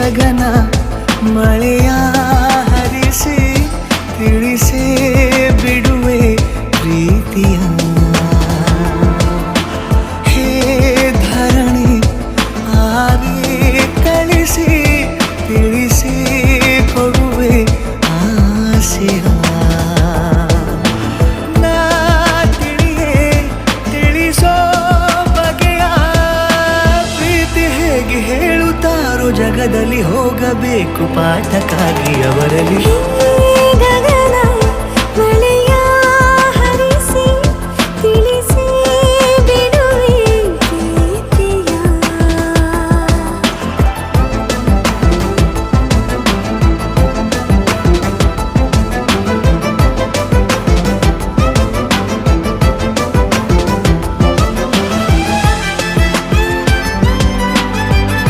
ಗಗನ ಮಳೆಯ ಹರಿಸಿ ತಿಳಿಸೇ ಬಿಡುವೆ ಪ್ರೀತಿಯ. ಹೇ ಧರಣಿ ಆವಿ ಕಳಿಸಿ ತಿಳಿಸಿ ಕೊಡುವೆ ಆಸೆಯ. ನಾ ತಿಳಿಯೇ ತಿಳಿಸೋ ಬಗೆಯ ಪ್ರೀತಿ ಹೇಗೆ ಹೇಳುತ್ತಾರೋ ಜಗದಲ್ಲಿ ಹೋಗಬೇಕು ಪಾಠಕ್ಕಾಗಿ ಅವರಲ್ಲಿ.